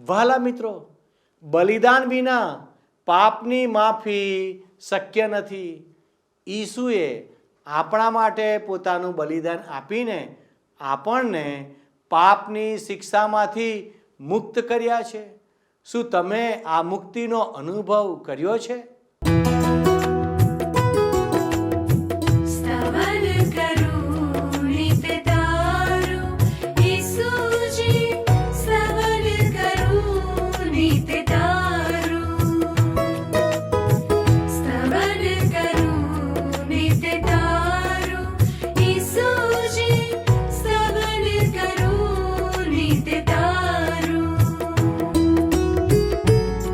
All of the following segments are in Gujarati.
વહાલા મિત્રો, બલિદાન વિના પાપની માફી શક્ય નથી. ઈસુએ આપણા માટે પોતાનું બલિદાન આપીને આપણને પાપની શિક્ષામાંથી મુક્ત કર્યા છે. શું તમે આ મુક્તિનો અનુભવ કર્યો છે?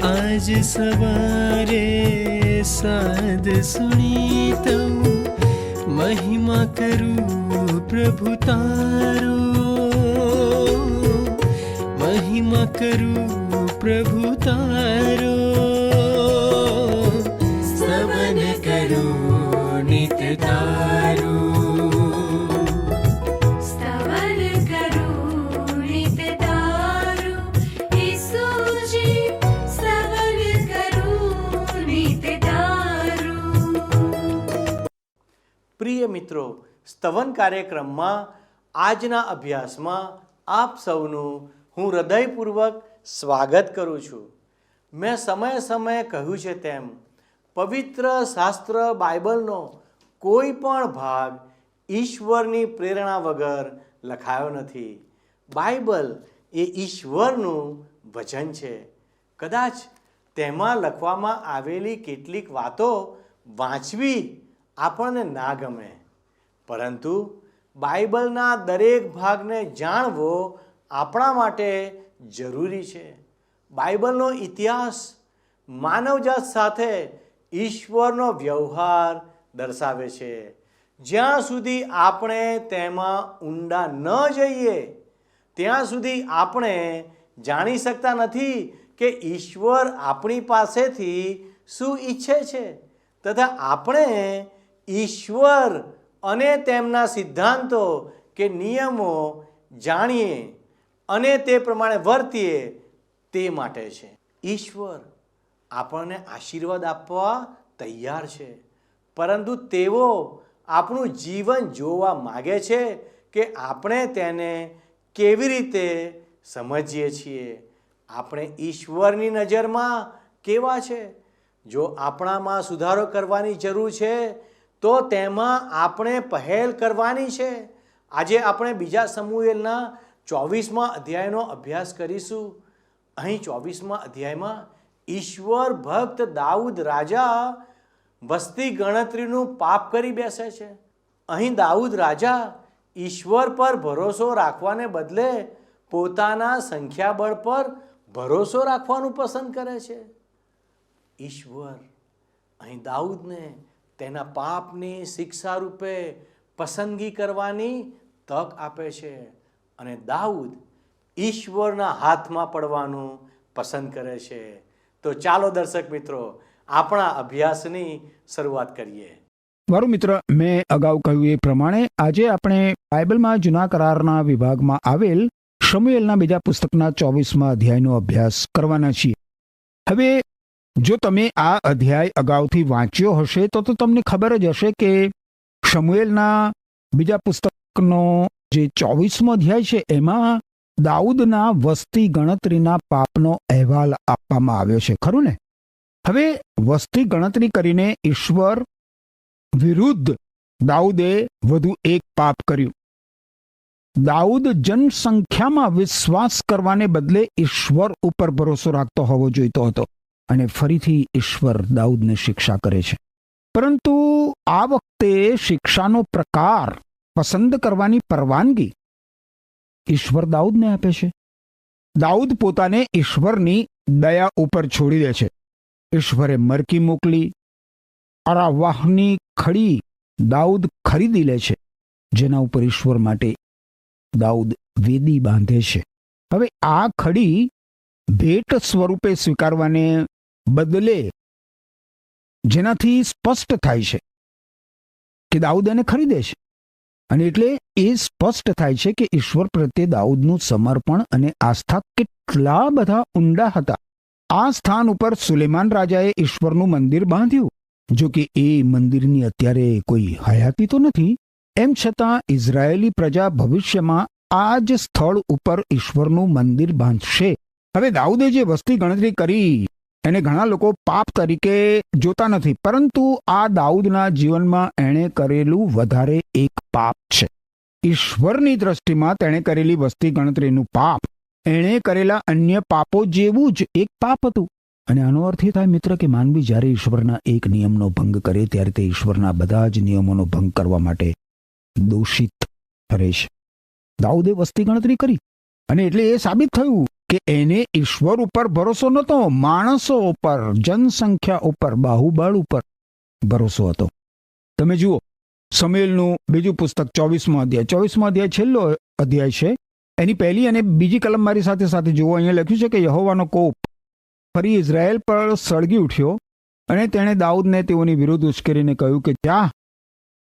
आज सवारे साद सुनी तो महिमा करूं प्रभु तारो, महिमा करूं प्रभु तारो, स्तवन करूं नित तारो. પ્રિય મિત્રો, સ્તવન કાર્યક્રમમાં આજના અભ્યાસમાં આપ સૌનું હું હૃદયપૂર્વક સ્વાગત કરું છું. મેં સમયે સમયે કહ્યું છે તેમ પવિત્ર શાસ્ત્ર બાઇબલનો કોઈ પણ ભાગ ઈશ્વરની પ્રેરણા વગર લખાયો નથી. બાઇબલ એ ઈશ્વરનું વચન છે. કદાચ તેમાં લખવામાં આવેલી કેટલીક વાતો વાંચવી આપણને ના ગમે, પરંતુ બાઇબલના દરેક ભાગને જાણવો આપણા માટે જરૂરી છે. બાઇબલનો ઇતિહાસ માનવજાત સાથે ઈશ્વરનો વ્યવહાર દર્શાવે છે. જ્યાં સુધી આપણે તેમાં ઊંડા ન જઈએ ત્યાં સુધી આપણે જાણી શકતા નથી કે ઈશ્વર આપણી પાસેથી શું ઈચ્છે છે તથા આપણે ઈશ્વર અને તેમના સિદ્ધાંતો કે નિયમો જાણીએ અને તે પ્રમાણે વર્તીએ તે માટે છે. ઈશ્વર આપણને આશીર્વાદ આપવા તૈયાર છે, પરંતુ તેઓ આપણું જીવન જોવા માગે છે કે આપણે તેને કેવી રીતે સમજીએ છીએ. આપણે ઈશ્વરની નજરમાં કેવા છે? જો આપણામાં સુધારો કરવાની જરૂર છે તો તેમાં આપણે પહેલ કરવાની છે. આજે આપણે બીજા સમુએલના 24મા અધ્યાયનો અભ્યાસ કરીશું. અહીં 24મા અધ્યાયમાં ઈશ્વર ભક્ત દાઉદ રાજા વસ્તી ગણતરીનું પાપ કરી બેસે છે. અહીં દાઉદ રાજા ઈશ્વર પર ભરોસો રાખવાને બદલે પોતાના સંખ્યાબળ પર ભરોસો રાખવાનું પસંદ કરે છે. ઈશ્વર અહીં દાઉદને તેના પાપની શિક્ષા રૂપે પસંદગી કરવાની તક આપે છે અને દાઉદ ઈશ્વરના હાથમાં પડવાનું પસંદ કરે છે. તો ચાલો દર્શક મિત્રો, આપણા અભ્યાસની શરૂઆત કરીએ. મારું મિત્ર, મેં અગાઉ કહ્યું એ પ્રમાણે આજે આપણે બાઇબલમાં જૂના કરારના વિભાગમાં આવેલ શમૂએલના બીજા પુસ્તકના 24મા અધ્યાયનો અભ્યાસ કરવાના છીએ. હવે જો તમે આ અધ્યાય અગાઉથી વાંચ્યો હશે તો તમને ખબર જ હશે કે શમૂએલના બીજા પુસ્તકનો જે 24મો અધ્યાય છે એમાં દાઉદના વસ્તી ગણતરીના પાપનો અહેવાલ આપવામાં આવ્યો છે, ખરું ને? હવે વસ્તી ગણતરી કરીને ઈશ્વર વિરુદ્ધ દાઉદે વધુ એક પાપ કર્યું. દાઉદ જનસંખ્યામાં વિશ્વાસ કરવાને બદલે ઈશ્વર ઉપર ભરોસો રાખતો હોવો જોઈતો હતો અને ફરીથી ઈશ્વર દાઉદને શિક્ષા કરે છે. પરંતુ આ વખતે શિક્ષાનો પ્રકાર પસંદ કરવાની પરવાનગી ઈશ્વર દાઉદને આપે છે. દાઉદ પોતાને ઈશ્વરની દયા ઉપર છોડી દે છે. ઈશ્વરે મરકી મોકલી અરાવાહની ખડી દાઉદ ખરીદી લે છે, જેના ઉપર ઈશ્વર માટે દાઉદ વેદી બાંધે છે. હવે આ ખડી ભેટ સ્વરૂપે સ્વીકારવાને બદલે જેનાથી સ્પષ્ટ થાય છે કે દાઉદ એને ખરીદે છે. અને એટલે એ સ્પષ્ટ થાય છે કે ઈશ્વર પ્રત્યે દાઉદનું સમર્પણ અને આસ્થા કેટલા બધા ઊંડા હતા. આ સ્થાન ઉપર સુલેમાન રાજાએ ઈશ્વરનું મંદિર બાંધ્યું. જો કે એ મંદિરની અત્યારે કોઈ હયાતી તો નથી, એમ છતાં ઇઝરાયેલી પ્રજા ભવિષ્યમાં આ જ સ્થળ ઉપર ઈશ્વરનું મંદિર બાંધશે. હવે દાઉદે જે વસ્તી ગણતરી કરી એને ઘણા લોકો પાપ તરીકે જોતા નથી, પરંતુ આ દાઉદના જીવનમાં એણે કરેલું વધારે એક પાપ છે. ઈશ્વરની દ્રષ્ટિમાં તેણે કરેલી વસ્તી ગણતરીનું પાપ એણે કરેલા અન્ય પાપો જેવું જ એક પાપ હતું. અને આનો અર્થ એ થાય મિત્ર કે માનવી જ્યારે ઈશ્વરના એક નિયમનો ભંગ કરે ત્યારે તે ઈશ્વરના બધા જ નિયમોનો ભંગ કરવા માટે દોષિત ઠરે છે. દાઉદે વસ્તી ગણતરી કરી અને એટલે એ સાબિત થયું કે એને ઈશ્વર ઉપર ભરોસો નહોતો, માણસો ઉપર, જનસંખ્યા ઉપર, બાહુબળ ઉપર ભરોસો હતો. તમે જુઓ સમુએલનું બીજું પુસ્તક 24મો અધ્યાય છેલ્લો અધ્યાય છે. એની પહેલી અને બીજી કલમ મારી સાથે સાથે જુઓ. અહીંયા લખ્યું છે કે યહોવાનો કોપ ફરી ઇઝરાયેલ પર સળગી ઉઠ્યો અને તેણે દાઉદને તેઓની વિરુદ્ધ ઉશ્કેરીને કહ્યું કે જા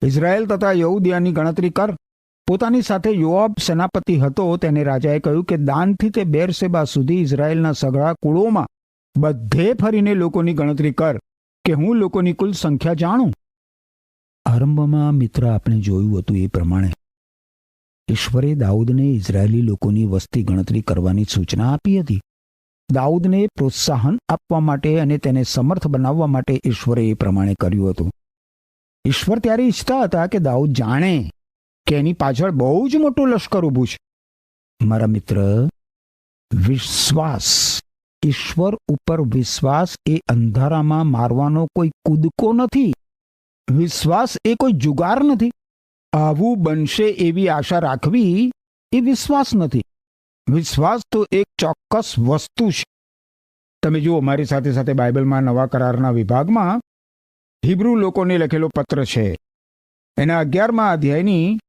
ઇઝરાયેલ તથા યહૂદિયાની ગણતરી કર. પોતાની સાથે યોઆબ સેનાપતિ હતો. તેને રાજાએ કહ્યું કે દાનથી તે બેરશેબા સુધી ઇઝરાયેલના સઘળા કુળોમાં બધે ફરીને લોકોની ગણતરી કર કે હું લોકોની કુલ સંખ્યા જાણું. આરંભમાં મિત્ર આપણે જોયું હતું એ પ્રમાણે ઈશ્વરે દાઉદને ઇઝરાયેલી લોકોની વસ્તી ગણતરી કરવાની સૂચના આપી હતી. દાઉદને પ્રોત્સાહન આપવા માટે અને તેને સમર્થ બનાવવા માટે ઈશ્વરે એ પ્રમાણે કર્યું હતું. ઈશ્વર ત્યારે ઈચ્છતા હતા કે દાઉદ જાણે કે એની પાછળ બહુ જ મોટું લશ્કર ઊભું છે. મારા મિત્ર, વિશ્વાસ, ઈશ્વર ઉપર વિશ્વાસ એ અંધારામાં મારવાનો કોઈ કૂદકો નથી. વિશ્વાસ એ કોઈ જુગાર નથી. આવું બનશે એવી આશા રાખવી એ વિશ્વાસ નથી. વિશ્વાસ તો એક ચોક્કસ વસ્તુ છે. તમે જુઓ મારી સાથે સાથે બાઇબલમાં નવા કરારના વિભાગમાં હિબ્રુ લોકોને લખેલો પત્ર છે. એના 11મા અધ્યાયની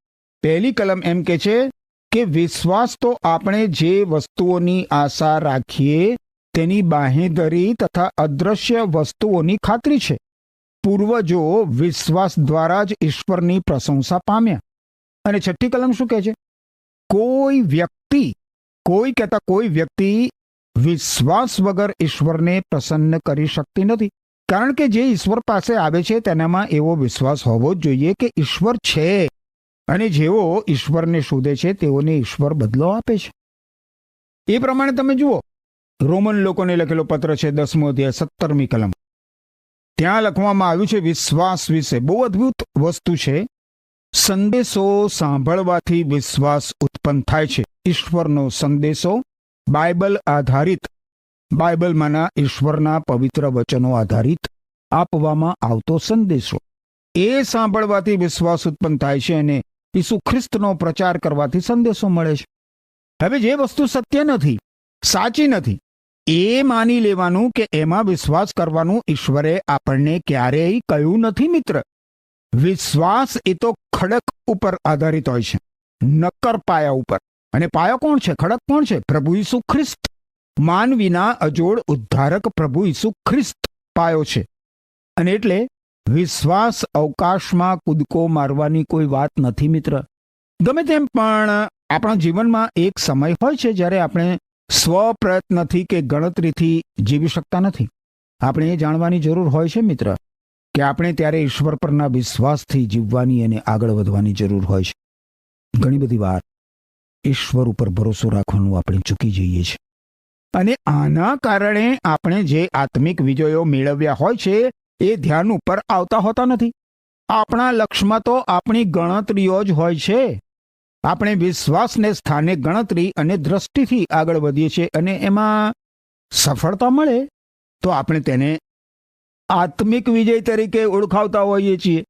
પહેલી કલમ એમ કે છે કે વિશ્વાસ તો આપણે જે વસ્તુઓની આશા રાખીએ તેની બાંહેધરી તથા અદ્રશ્ય વસ્તુઓની ખાતરી છે. પૂર્વજો વિશ્વાસ દ્વારા જ ઈશ્વરની પ્રશંસા પામ્યા. અને છઠ્ઠી કલમ શું કહે છે? કોઈ વ્યક્તિ વિશ્વાસ વગર ઈશ્વરને પ્રસન્ન કરી શકતી નથી. કારણ કે જે ઈશ્વર પાસે આવે છે તેનામાં એવો વિશ્વાસ હોવો જ જોઈએ કે ઈશ્વર છે, અને જેઓ ઈશ્વરને શોધે છે તેઓને ઈશ્વર બદલો આપે છે. એ પ્રમાણે તમે જુઓ રોમન લોકોને લખેલો પત્ર છે 10મો અધ્યાય 17મી કલમ. ત્યાં લખવામાં આવ્યું છે વિશ્વાસ વિશે. બહુ અદ્ભુત વસ્તુ છે. સંદેશો સાંભળવાથી વિશ્વાસ ઉત્પન્ન થાય છે. ઈશ્વરનો સંદેશો બાઇબલ આધારિત, બાઇબલમાંના ઈશ્વરના પવિત્ર વચનો આધારિત આપવામાં આવતો સંદેશો, એ સાંભળવાથી વિશ્વાસ ઉત્પન્ન થાય છે અને ઈસુ ખ્રિસ્તનો પ્રચાર કરવાથી સંદેશો મળે છે. હવે જે વસ્તુ સત્ય નથી, સાચી નથી, એ માની લેવાનું કે એમાં વિશ્વાસ કરવાનું ઈશ્વરે આપણને ક્યારેય કહ્યું નથી મિત્ર. વિશ્વાસ એ તો ખડક ઉપર આધારિત હોય છે, નક્કર પાયા ઉપર. અને પાયો કોણ છે? ખડક કોણ છે? પ્રભુ ઈસુ ખ્રિસ્ત. માનવીના અજોડ ઉદ્ધારક પ્રભુ ઈસુ ખ્રિસ્ત પાયો છે. અને એટલે વિશ્વાસ અવકાશમાં કૂદકો મારવાની કોઈ વાત નથી મિત્ર. ગમે તેમ પણ આપણા જીવનમાં એક સમય હોય છે જ્યારે આપણે સ્વપ્રયત્નથી કે ગણતરીથી જીવી શકતા નથી. આપણે એ જાણવાની જરૂર હોય છે મિત્ર કે આપણે ત્યારે ઈશ્વર પરના વિશ્વાસથી જીવવાની અને આગળ વધવાની જરૂર હોય છે. ઘણી બધી વાર ઈશ્વર ઉપર ભરોસો રાખવાનું આપણે ચૂકી જઈએ છીએ, અને આના કારણે આપણે જે આત્મિક વિજયો મેળવ્યા હોય છે એ ધ્યાન ઉપર આવતા હોતા નથી. આપણા લક્ષ્યમાં તો આપણી ગણતરીઓ જ હોય છે. આપણે વિશ્વાસને સ્થાને ગણતરી અને દ્રષ્ટિથી આગળ વધીએ છીએ, અને એમાં સફળતા મળે તો આપણે તેને આત્મિક વિજય તરીકે ઓળખાવતા હોઈએ છીએ.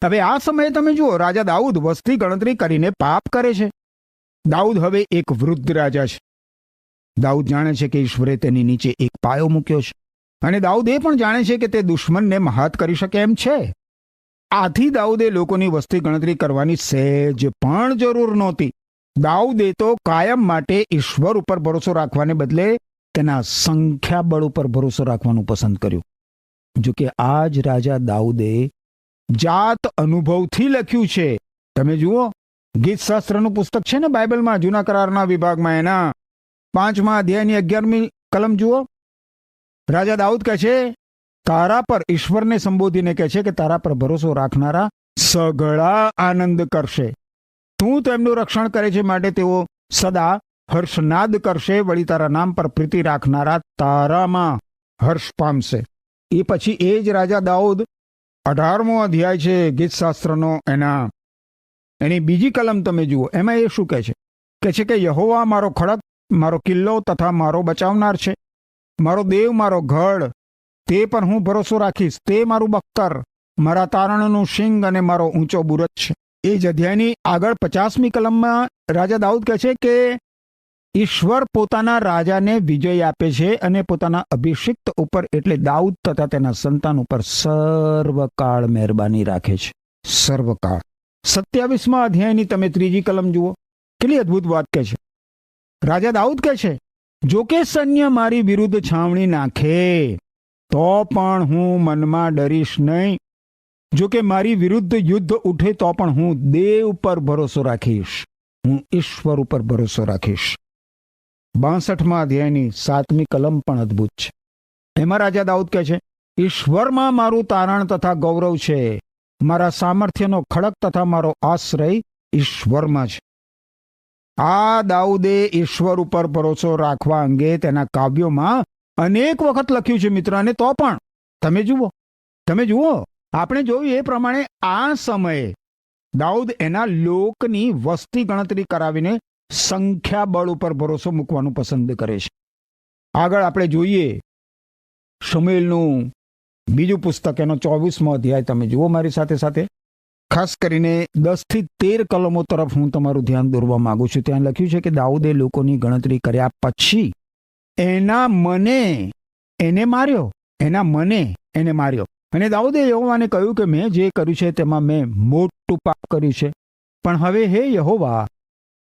હવે આ સમયે તમે જુઓ, રાજા દાઉદ વસ્તી ગણતરી કરીને પાપ કરે છે. દાઉદ હવે એક વૃદ્ધ રાજા છે. દાઉદ જાણે છે કે ઈશ્વરે તેની નીચે એક પાયો મૂક્યો છે, અને દાઉદ એ પણ જાણે છે કે તે દુશ્મનને મહાત કરી શકે એમ છે. આથી દાઉદે લોકોની વસ્તી ગણતરી કરવાની સહેજ પણ જરૂર નહોતી. દાઉદે તો કાયમ માટે ઈશ્વર ઉપર ભરોસો રાખવાને બદલે તેના સંખ્યાબળ ઉપર ભરોસો રાખવાનું પસંદ કર્યું. જો કે આ જ રાજા દાઉદે જાત અનુભવથી લખ્યું છે તમે જુઓ, ગીત શાસ્ત્રનું પુસ્તક છે ને બાઇબલમાં, જૂના કરારના વિભાગમાં, એના 5મા અધ્યાયની 11મી કલમ જુઓ. રાજા દાઉદ કહે છે, તારા પર, ઈશ્વરને સંબોધીને કહે છે કે તારા પર ભરોસો રાખનારા સઘળા આનંદ કરશે. તું તેમનું રક્ષણ કરે છે માટે તેઓ સદા હર્ષનાદ કરશે. વળી તારા નામ પર પ્રીતિ રાખનારા તારામાં હર્ષ પામશે. એ પછી એ જ રાજા દાઉદ 18મો અધ્યાય છે ગીત શાસ્ત્રનો, એની બીજી કલમ તમે જુઓ. એમાં એ શું કહે છે કે યહોવા મારો ખડક, મારો કિલ્લો તથા મારો બચાવનાર છે, મારો દેવ, મારો ગઢ, તે પર હું ભરોસો રાખીશ. તે મારું બખ્તર, મારા તારણનું શિંગ અને મારો ઊંચો બુરજ છે. એ જ અધ્યાયની આગળ 50મી કલમમાં રાજા દાઉદ કહે છે કે ઈશ્વર પોતાના રાજાને વિજય આપે છે અને પોતાના અભિષિક્ત ઉપર, એટલે દાઉદ તથા તેના સંતાન ઉપર સર્વકાળ મહેરબાની રાખે છે. સર્વકાળ. 27મા અધ્યાયની તમે 3જી કલમ જુઓ. કેટલી અદ્ભુત વાત કહે છે. રાજા દાઉદ કહે છે, જો કે સૈન્ય મારી વિરુદ્ધ છાવણી નાખે તો પણ હું મનમાં ડરીશ નહીં. જો કે મારી વિરુદ્ધ યુદ્ધ ઉઠે તો પણ હું દેવ પર ભરોસો રાખીશ, હું ઈશ્વર ઉપર ભરોસો રાખીશ. 62મા અધ્યાયની 7મી કલમ પણ અદ્ભુત છે. એમાં રાજા દાઉદ કહે છે, ઈશ્વરમાં મારું તારણ તથા ગૌરવ છે, મારા સામર્થ્યનો ખડક તથા મારો આશ્રય ઈશ્વરમાં છે. આ દાઉદે ઈશ્વર ઉપર ભરોસો રાખવા અંગે તેના કાવ્યોમાં અનેક વખત લખ્યું છે મિત્ર. અને તો પણ તમે જુઓ, આપણે જોયું એ પ્રમાણે આ સમયે દાઉદ એના લોકની વસ્તી ગણતરી કરાવીને સંખ્યાબળ ઉપર ભરોસો મૂકવાનું પસંદ કરે છે. આગળ આપણે જોઈએ શમૂએલનું બીજું પુસ્તક, એનો 24મો અધ્યાય તમે જુઓ મારી સાથે સાથે. ખાસ કરીને 10 થી 13 કલમો તરફ હું તમારું ધ્યાન દોરવા માંગુ છું. ત્યાં લખ્યું છે કે દાઉદે લોકોની ગણતરી કર્યા પછી એના મને એને માર્યો. અને દાઉદે યહોવાને કહ્યું કે મેં જે કર્યું છે તેમાં મેં મોટું પાપ કર્યું છે. પણ હવે હે યહોવા,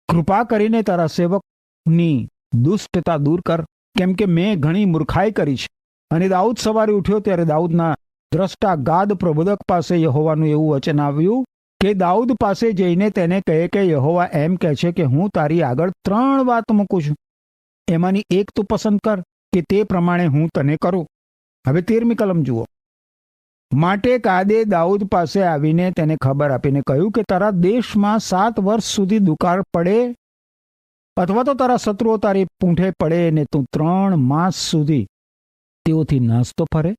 કૃપા કરીને તારા સેવકની દુષ્ટતા દૂર કર, કેમ કે મેં ઘણી મૂર્ખાઈ કરી છે. અને દાઉદ સવારે ઉઠ્યો ત્યારે દાઉદના દ્રષ્ટા ગાદ પ્રબોધક પાસે યહોવાનું એવું વચન આવ્યું કે દાઉદ પાસે જઈને તેને કહે કે યહોવા એમ કહે છે કે હું તારી આગળ 3 વાત મૂકું છું, એમાંની એક તું પસંદ કર કે તે પ્રમાણે હું તને કરું. હવે 13મી કલમ જુઓ. માટે ગાદે દાઉદ પાસે આવીને તેને ખબર આપીને કહ્યું કે તારા દેશમાં 7 વર્ષ સુધી દુકાળ પડે, અથવા તો તારા શત્રુઓ તારી પૂંઠે પડે ને તું 3 માસ સુધી તેઓથી નાસતો ફરે,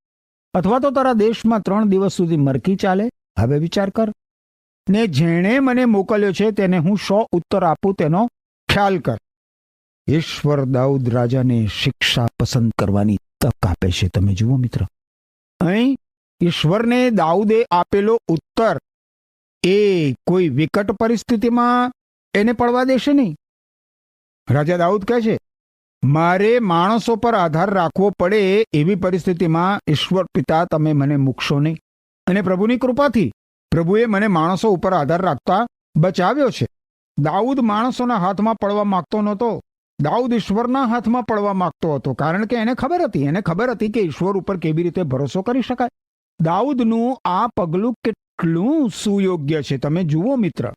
અથવા તો તારા દેશમાં 3 દિવસ સુધી મરકી ચાલે. હવે વિચાર કર, ને જેણે મને મોકલ્યો છે તેને હું 100 ઉત્તર આપું તેનો ખ્યાલ કર. ઈશ્વર દાઉદ રાજાને શિક્ષા પસંદ કરવાની તક આપે છે. તમે જુઓ મિત્ર, અહીં ઈશ્વરને દાઉદે આપેલો ઉત્તર એ કોઈ વિકટ પરિસ્થિતિમાં એને પડવા દેશે નહીં. રાજા દાઉદ કહે છે, મારે માણસો પર આધાર રાખવો પડે એવી પરિસ્થિતિમાં ઈશ્વર પિતા તમે મને મૂકશો નહીં. અને પ્રભુની કૃપાથી પ્રભુએ મને માણસો ઉપર આધાર રાખતા બચાવ્યો છે. દાઉદ માણસોના હાથમાં પડવા માંગતો નહોતો, દાઉદ ઈશ્વરના હાથમાં પડવા માંગતો હતો. કારણ કે એને ખબર હતી કે ઈશ્વર ઉપર કેવી રીતે ભરોસો કરી શકાય. દાઉદનું આ પગલું કેટલું સુયોગ્ય છે. તમે જુઓ મિત્ર,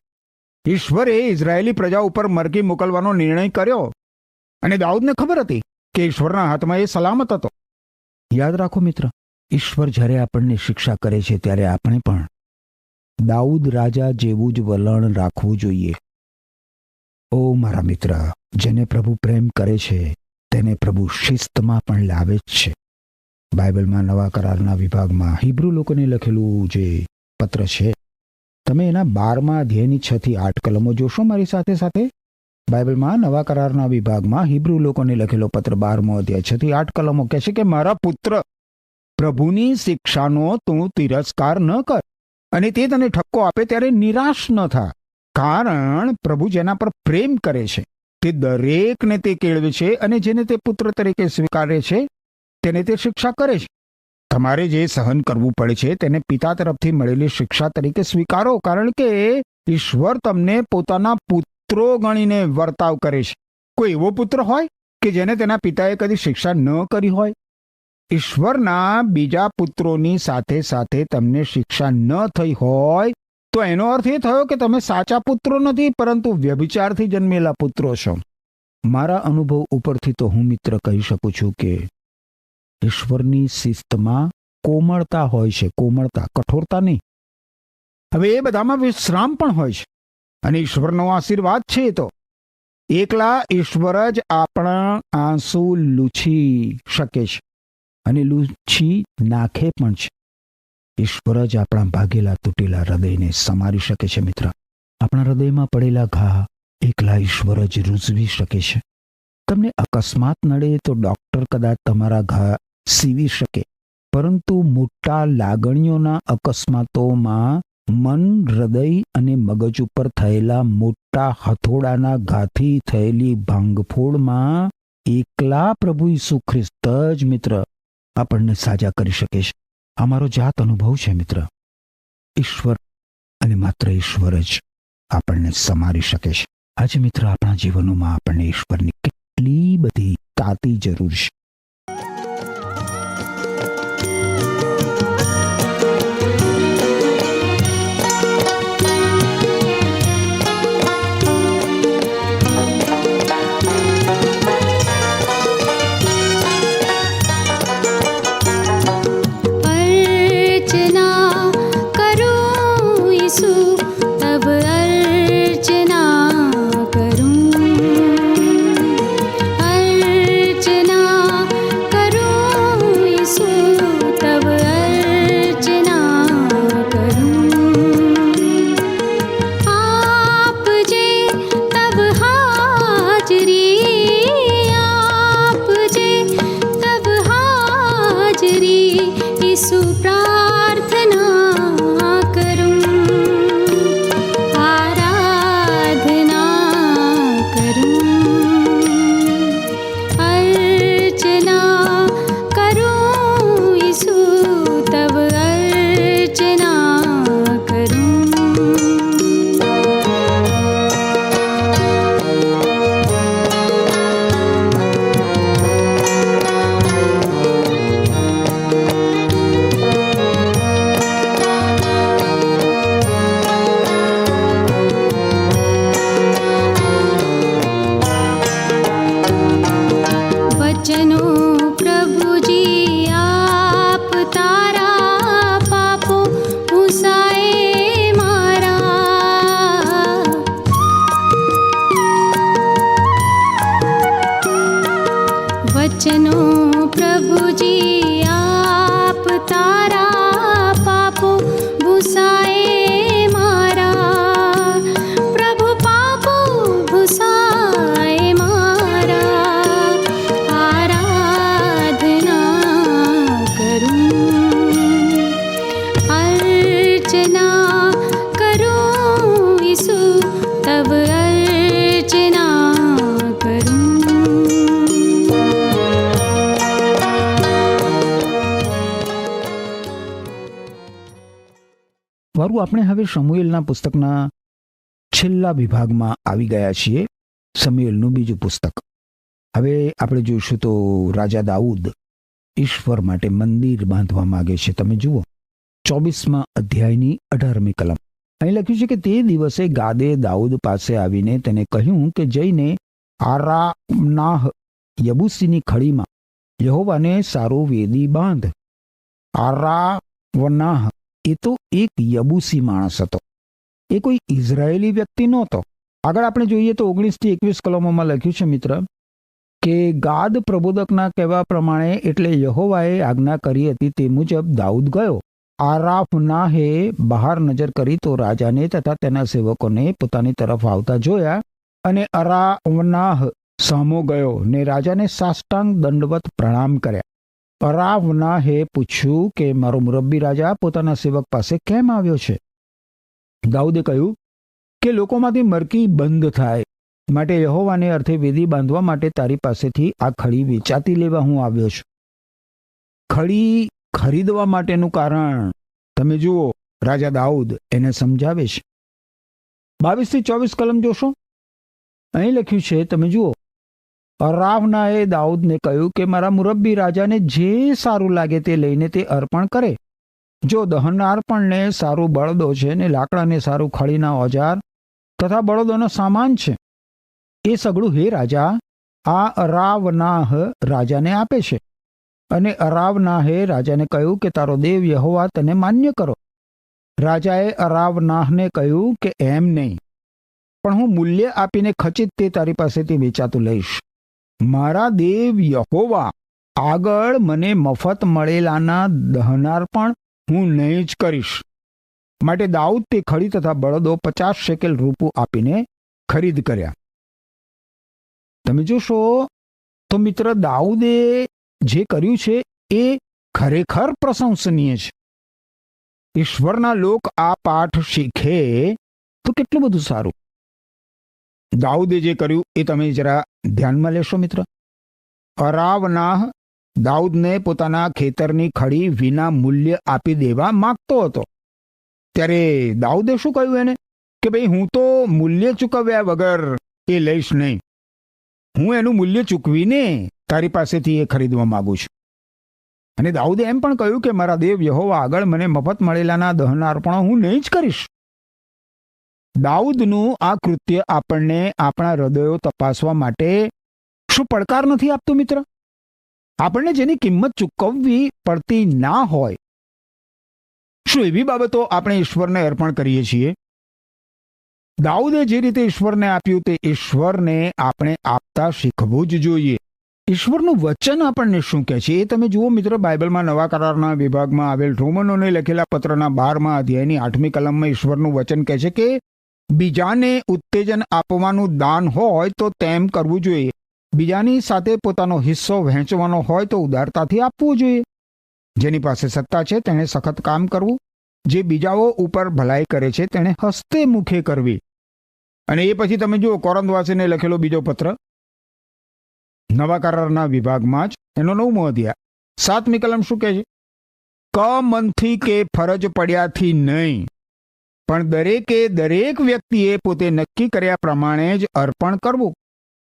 ઈશ્વરે ઇઝરાયેલી પ્રજા ઉપર મરકી મોકલવાનો નિર્ણય કર્યો અને દાઉદને ખબર હતી કે ઈશ્વરના હાથમાં એ સલામત હતો. યાદ રાખો મિત્ર, ઈશ્વર જ્યારે આપણને શિક્ષા કરે છે ત્યારે આપણે પણ દાઉદ રાજા જેવું જ વલણ રાખવું જોઈએ. ઓ મારા મિત્ર, જેને પ્રભુ પ્રેમ કરે છે તેને પ્રભુ શિસ્તમાં પણ લાવે જ છે. બાઇબલમાં નવા કરારના વિભાગમાં હિબ્રુ લોકોને લખેલું જે પત્ર છે, તમે એના 12મા અધ્યાયની 6 થી 8 કલમો જોશો મારી સાથે સાથે. બાઇબલમાં નવા કરારના વિભાગમાં હિબ્રુ લોકોને લખેલો પત્ર 12મો અધ્યાય 6 થી 8 કલમો કહે છે કે મારા પુત્ર, પ્રભુની શિક્ષાનો તું તિરસ્કાર ન કર, અને તે તને ઠપકો આપે ત્યારે નિરાશ ન થા. કારણ પ્રભુ જેના પર પ્રેમ કરે છે તે દરેકને તે કેળવે છે, અને જેને તે પુત્ર તરીકે સ્વીકારે છે તેને તે શિક્ષા કરે છે. તમારે જે સહન કરવું પડે છે તેને પિતા તરફથી મળેલી શિક્ષા તરીકે સ્વીકારો, કારણ કે ઈશ્વર તમને પોતાના પુત્રો ગણીને વર્તાવ કરે છે. કોઈ એવો પુત્ર હોય કે જેને તેના પિતાએ કદી શિક્ષા ન કરી હોય? ઈશ્વરના બીજા પુત્રોની સાથે સાથે તમને શિક્ષા ન થઈ હોય તો એનો અર્થ એ થયો કે તમે સાચા પુત્રો નથી, પરંતુ વ્યભિચારથી જન્મેલા પુત્રો છો. મારા અનુભવ ઉપરથી તો હું મિત્ર કહી શકું છું કે ઈશ્વરની શિસ્તમાં કોમળતા હોય છે, કોમળતા, કઠોરતા નહીં. હવે એ બધામાં વિશ્રામ પણ હોય છે, અને ઈશ્વરનો આશીર્વાદ છે. તો એકલા ઈશ્વર જ આપણા આંસુ લૂછી શકે છે અને લૂછી નાખે પણ છે. ઈશ્વર જ આપણા ભાગેલા તૂટેલા હૃદયને સમારી શકે છે. મિત્ર, આપણા હૃદયમાં પડેલા ઘા એકલા ઈશ્વર જ રૂઝવી શકે છે. તમને અકસ્માત નડે તો ડોક્ટર કદાચ તમારા ઘા સીવી શકે, પરંતુ મોટા લાગણીઓના અકસ્માતોમાં મન, હૃદય અને મગજ ઉપર થયેલા મોટા હથોડાના ઘાથી થયેલી ભાંગફોડમાં એકલા પ્રભુ ઈસુ ખ્રિસ્ત જ મિત્ર આપણને સાજા કરી શકે છે. આ મારો જાત અનુભવ છે મિત્ર. ઈશ્વર અને માત્ર ઈશ્વર જ આપણને સમારી શકે છે. આજે મિત્ર, આપણા જીવનોમાં આપણને ઈશ્વરની કેટલી બધી તાતી જરૂર છે. વચનો પ્રભુજી આપ તારા પાપો ભૂસાએ મારા, પ્રભુ પાપો ભૂસાએ મારા, આરાધના કરું, અર્ચના કરું ઈસુ તબ અર્ચના કરું. વારું, આપણે હવે શમૂએલના પુસ્તકના છેલ્લા વિભાગમાં આવી ગયા છીએ. શમૂએલનું બીજું પુસ્તક. હવે આપણે જોઈશું તો રાજા દાઉદ ઈશ્વર માટે મંદિર બાંધવા માંગે છે. તમે જુઓ 24મા અધ્યાયની 18મી કલમ. અહીં લખ્યું છે કે તે દિવસે ગાદે દાઉદ પાસે આવીને તેને કહ્યું કે જઈને આરામનાહ યબુસીની ખડીમાં યહોવાને સારો વેદી બાંધ. આરાવનાહ એ તો એક યબુસી માણસ હતો, એ કોઈ ઇઝરાયેલી વ્યક્તિ નહોતો. આગળ આપણે જોઈએ તો 19 થી 21 કલમોમાં લખ્યું છે મિત્ર કે ગાદ પ્રબોધકના કહેવા પ્રમાણે એટલે યહોવાએ આજ્ઞા કરી હતી તે મુજબ દાઉદ ગયો. આરાફનાહે બહાર નજર કરી તો રાજાને તથા તેના સેવકોને પોતાની તરફ આવતા જોયા, અને અરાવનાહ સામો ગયો ને રાજાને સાષ્ટાંગ દંડવત પ્રણામ કર્યા. અરાવનાહે પૂછ્યું કે મારો મુરબ્બી રાજા પોતાના સેવક પાસે કેમ આવ્યો છે? દાઉદે કહ્યું કે લોકોમાંથી મરકી બંધ થાય માટે યહોવાને અર્થે વેદી બાંધવા માટે તારી પાસેથી આ ખડી વેચાતી લેવા હું આવ્યો છું. ખડી ખરીદવા માટેનું કારણ તમે જુઓ, રાજા દાઉદ એને સમજાવે છે. 22 થી 24 કલમ જોશો, અહીં લખ્યું છે, તમે જુઓ. અરાવનાએ દાઉદને કહ્યું કે મારા મુરબ્બી રાજાને જે સારું લાગે તે લઈને તે અર્પણ કરે. જો દહનાર પણ ને સારું બળદો છે ને લાકડાને સારું ખળીના ઓજાર તથા બળદોનો સામાન છે, એ સગળું હે રાજા આ અરાવનાહ રાજાને આપે છે. અને અરાવનાહે રાજાને કહ્યું કે તારો દેવ યહોવા તને માન્ય કરો. રાજાએ અરાવનાહને કહ્યું કે એમ નહીં, પણ હું મૂલ્ય આપીને ખચિત તે તારી પાસેથી વેચાતું લઈશ. મારા દેવ યહોવા આગળ મને મફત મળેલાના દહનાર પણ હું નહીં જ કરીશ. માટે દાઉદ તે ખડી તથા બળદો 50 શેકેલ રૂપું આપીને ખરીદ કર્યા. તમે જોશો તો મિત્ર, દાઉદે જે કર્યું છે એ ખરેખર પ્રશંસનીય છે. ઈશ્વરના લોક આ પાઠ શીખે તો કેટલું બધું સારું. દાઉદે જે કર્યું એ તમે જરા ધ્યાનમાં લેશો મિત્ર. અરાવનાહ દાઉદને પોતાના ખેતરની ખડી વિના મૂલ્ય આપી દેવા માંગતો હતો. ત્યારે દાઉદે શું કહ્યું એને કે ભાઈ હું તો મૂલ્ય ચૂકવ્યા વગર એ લઈશ નહીં, હું એનું મૂલ્ય ચૂકવીને તારી પાસેથી એ ખરીદવા માંગુ છું. અને દાઉદે એમ પણ કહ્યું કે મારા દેવ યહોવા આગળ મને મફત મળેલાના દહનાર્પણો હું નહીં જ કરીશ. દાઉદનું આ કૃત્ય આપણને આપણા હૃદયો તપાસવા માટે શું પડકાર નથી આપતું મિત્ર? આપણને જેની કિંમત ચૂકવવી પડતી ના હોય, શું એવી બાબતો આપણે ઈશ્વરને અર્પણ કરીએ છીએ? દાઉદે જે રીતે ઈશ્વરને આપ્યું તે ઈશ્વરને આપણે આપતા શીખવું જ જોઈએ. ઈશ્વરનું વચન આપણને શું કહે છે એ તમે જુઓ મિત્ર. બાઇબલમાં નવા કરારના વિભાગમાં આવેલ રોમનોને લખેલા પત્રના 12મા અધ્યાયની 8મી કલમમાં ઈશ્વરનું વચન કહે છે કે બીજાને ઉત્તેજન આપવાનું દાન હોય તો તેમ કરવું જોઈએ. બીજાની સાથે પોતાનો હિસ્સો વહેંચવાનો હોય તો ઉદારતાથી આપવું જોઈએ. જેની પાસે સત્તા છે તેણે સખત કામ કરવું. જે બીજાઓ ઉપર ભલાઈ કરે છે તેણે હસ્તે મુખે કરવી. અને એ પછી તમે જુઓ કોરિન્થવાસીને લખેલો બીજો પત્ર નવા કરારના વિભાગમાં જ એનો 9મો અધ્યાય 7મી કલમ શું કહે છે? મનથી કે ફરજ પડ્યાથી નહીં, પણ દરેકે દરેક વ્યક્તિએ પોતે નક્કી કર્યા પ્રમાણે જ અર્પણ કરવું,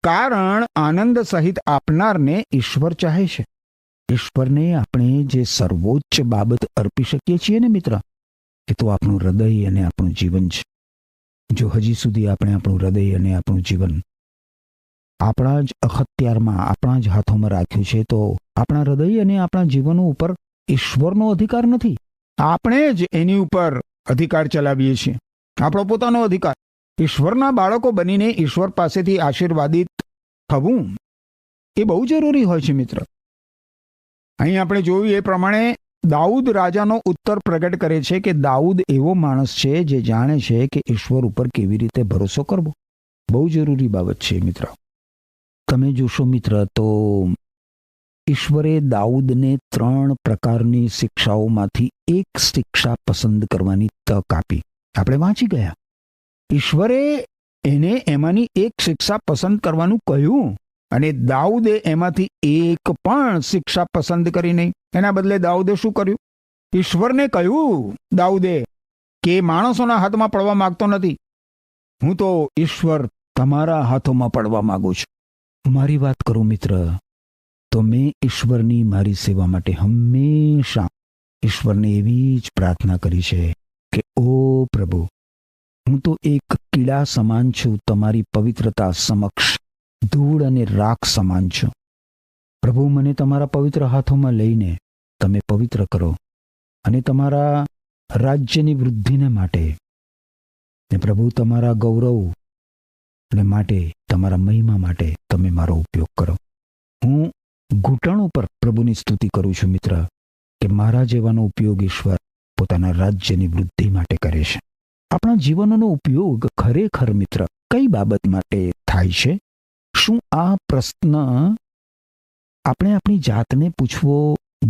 કારણ આનંદ સહિત આપનારને ઈશ્વર ચાહે છે. ઈશ્વરને આપણે જે સર્વોચ્ચ બાબત અર્પી શકીએ છીએ ને મિત્ર, એ તો આપણું હૃદય અને આપણું જીવન છે. જો હજી સુધી આપણે આપણું હૃદય અને આપણું જીવન આપણા જ અખત્યારમાં, આપણા જ હાથોમાં રાખ્યું છે, તો આપણા હૃદય અને આપણા જીવનો ઉપર ઈશ્વરનો અધિકાર નથી. આપણે જ એની ઉપર અધિકાર ચલાવીએ છીએ, આપણો પોતાનો અધિકાર. ઈશ્વરના બાળકો બનીને ઈશ્વર પાસેથી આશીર્વાદિત થવું એ બહુ જરૂરી હોય છે મિત્ર. અહીં આપણે જોયું એ પ્રમાણે દાઉદ રાજાનો ઉત્તર પ્રગટ કરે છે કે દાઉદ એવો માણસ છે જે જાણે છે કે ઈશ્વર ઉપર કેવી રીતે ભરોસો કરવો. બહુ જરૂરી બાબત છે મિત્ર. તમે જોશો મિત્ર તો ઈશ્વરે દાઉદને 3 પ્રકારની શિક્ષાઓમાંથી એક શિક્ષા પસંદ કરવાની તક આપી. આપણે વાંચી ગયા. ઈશ્વરે એને એમાંની એક શિક્ષા પસંદ કરવાનું કહ્યું અને દાઉદે એમાંથી એક પણ શિક્ષા પસંદ કરી નહીં. એના બદલે દાઉદે શું કર્યું? ઈશ્વરને કહ્યું દાઉદે કે માણસોના હાથમાં પડવા માંગતો નથી, હું તો ઈશ્વર તમારા હાથોમાં પડવા માંગુ છું. મારી વાત કરું મિત્ર, તો મેં ઈશ્વરની મારી સેવા માટે હંમેશા ઈશ્વરને એવી જ પ્રાર્થના કરી છે કે ઓ પ્રભુ, હું તો એક કીડા સમાન છું, તમારી પવિત્રતા સમક્ષ ધૂળ અને રાખ સમાન છું. પ્રભુ, મને તમારા પવિત્ર હાથોમાં લઈને તમે પવિત્ર કરો અને તમારા રાજ્યની વૃદ્ધિને માટે ને પ્રભુ તમારા ગૌરવ ને માટે, તમારા મહિમા માટે તમે મારો ઉપયોગ કરો. હું ઘૂંટણ ઉપર પ્રભુની સ્તુતિ કરું છું મિત્ર કે મારા જેવાનો ઉપયોગ ઈશ્વર પોતાના રાજ્યની વૃદ્ધિ માટે કરે છે. આપણા જીવનનો ઉપયોગ ખરેખર મિત્ર કઈ બાબત માટે થાય છે? શું આ પ્રશ્ન આપણે આપણી જાતને પૂછવો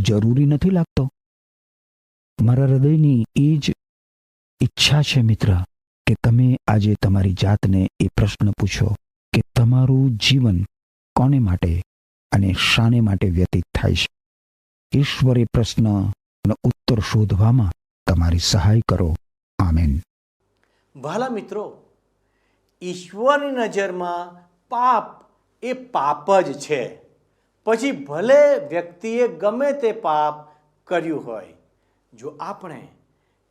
જરૂરી નથી લાગતો? મારા હૃદયની એ જ ઈચ્છા છે મિત્ર કે તમે આજે તમારી જાતને એ પ્રશ્ન પૂછો કે તમારું જીવન કોને માટે અને શાને માટે વ્યતીત થાય છે. ઈશ્વરે પ્રશ્નનો ઉત્તર શોધવામાં તમારી સહાય કરો. આમેન. ભલા મિત્રો, ઈશ્વરની નજરમાં પાપ એ પાપ જ છે. પછી ભલે વ્યક્તિએ ગમે તે પાપ કર્યું હોય, જો આપણે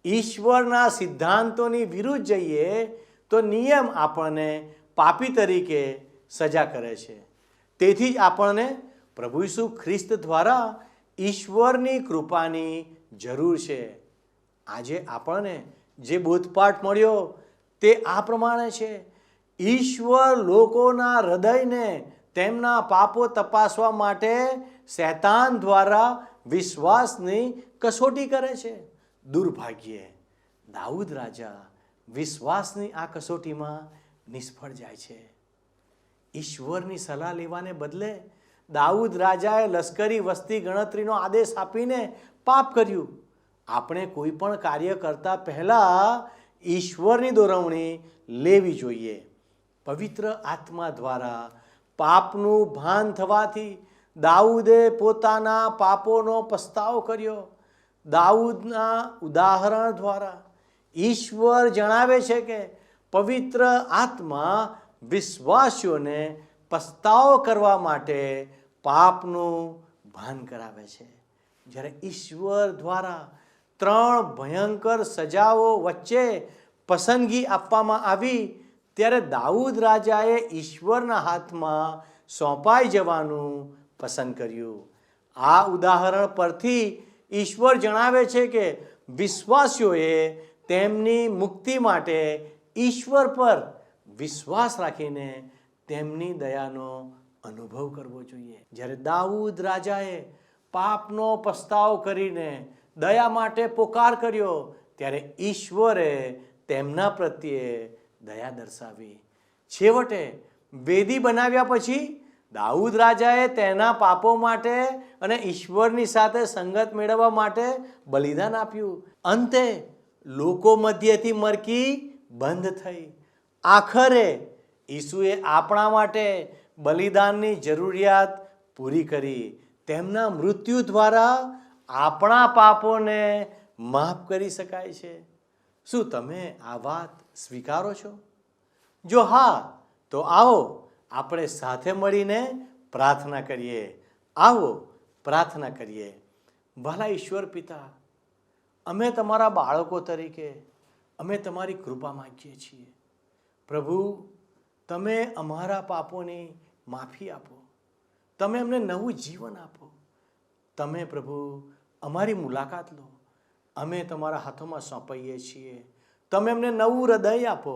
ઈશ્વરના સિદ્ધાંતોની વિરુદ્ધ જઈએ તો નિયમ આપણને પાપી તરીકે સજા કરે છે. તેથી જ આપણને પ્રભુ ઈસુ ખ્રિસ્ત દ્વારા ઈશ્વરની કૃપાની જરૂર છે. આજે આપણને જે બોધપાઠ મળ્યો તે આ પ્રમાણે છે. ઈશ્વર લોકોના હૃદયને તેમના પાપો તપાસવા માટે શૈતાન દ્વારા વિશ્વાસની કસોટી કરે છે. દુર્ભાગ્યે દાઉદ રાજા વિશ્વાસની આ કસોટીમાં નિષ્ફળ જાય છે. ઈશ્વરની સલાહ લેવાને બદલે દાઉદ રાજાએ લશ્કરી વસ્તી ગણતરીનો આદેશ આપીને પાપ કર્યું. આપણે કોઈ પણ કાર્ય કરતા પહેલા ઈશ્વરની દોરવણી લેવી જોઈએ. પવિત્ર આત્મા દ્વારા પાપનું ભાન થવાથી દાઉદે પોતાના પાપોનો પસ્તાવો કર્યો. દાઉદના ઉદાહરણ દ્વારા ઈશ્વર જણાવે છે કે પવિત્ર આત્મા વિશ્વાસીઓને પસ્તાવો કરવા માટે પાપનું ભાન કરાવે છે. જ્યારે ઈશ્વર દ્વારા 3 ભયંકર સજાઓ વચ્ચે પસંદગી આપવામાં આવી ત્યારે દાઉદ રાજાએ ઈશ્વરના હાથમાં સોંપાઈ જવાનું પસંદ કર્યું. આ ઉદાહરણ પરથી ઈશ્વર જણાવે છે કે વિશ્વાસીઓએ તેમની મુક્તિ માટે ઈશ્વર પર વિશ્વાસ રાખીને તેમની દયાનો અનુભવ કરવો જોઈએ. જ્યારે દાઉદ રાજાએ પાપનો પસ્તાવો કરીને દયા માટે પોકાર કર્યો ત્યારે ઈશ્વરે તેમના પ્રત્યે દયા દર્શાવી. છેવટે વેદી બનાવ્યા પછી દાઉદ રાજાએ તેના પાપો માટે અને ઈશ્વરની સાથે સંગત મેળવવા માટે બલિદાન આપ્યું. અંતે લોકો મધ્યથી મરકી બંધ થઈ. આખરે ઈસુએ આપણા માટે બલિદાનની જરૂરિયાત પૂરી કરી. તેમના મૃત્યુ દ્વારા આપણા પાપોને માફ કરી શકાય છે. શું તમે આ વાત સ્વીકારો છો? જો હા, તો આવો આપણે સાથે મળીને પ્રાર્થના કરીએ. આવો પ્રાર્થના કરીએ. ભલા ઈશ્વર પિતા, અમે તમારા બાળકો તરીકે અમે તમારી કૃપા માંગીએ છીએ. પ્રભુ, તમે અમારા પાપોની માફી આપો. તમે અમને નવું જીવન આપો. તમે પ્રભુ અમારી મુલાકાત લો. અમે તમારા હાથોમાં સોંપાઈએ છીએ. તમે અમને નવું હૃદય આપો.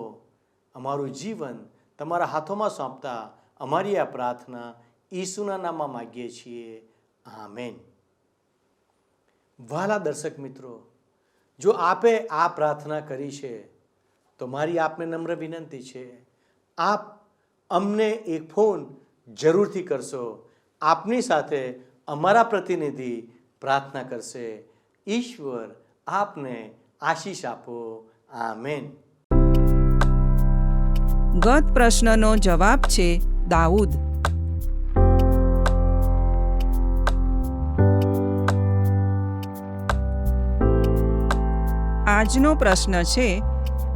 અમારું જીવન તમારા હાથોમાં સોંપતા અમારી આ પ્રાર્થના ઈસુના નામમાં માગીએ છીએ. આમેન. વહાલા દર્શક મિત્રો, જો આપે આ પ્રાર્થના કરી છે તો મારી આપને નમ્ર વિનંતી છે, આપ અમને એક ફોન જરૂરથી કરશો. આપની સાથે અમારા પ્રતિનિધિ પ્રાર્થના કરશે. ઈશ્વર આપને આશીષ આપો. આમેન. ગત પ્રશ્નનો જવાબ છે દાઉદ. આજનો પ્રશ્ન છે,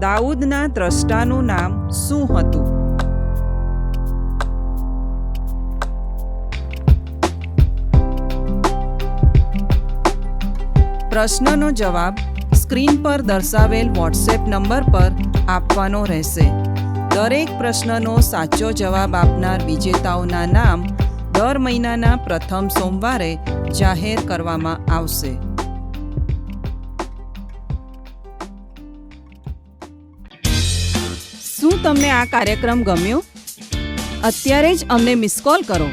દાઉદના દ્રષ્ટાનું નામ શું હતું? પ્રશ્નનો જવાબ સ્ક્રીન પર દર્શાવેલ વોટ્સએપ નંબર પર આપવાનો રહેશે. દરેક પ્રશ્નનો સાચો જવાબ આપનાર વિજેતાઓના નામ દર મહિનાના પ્રથમ સોમવારે જાહેર કરવામાં આવશે. શું તમને આ કાર્યક્રમ ગમ્યો? અત્યારે જ અમને મિસ કોલ કરો.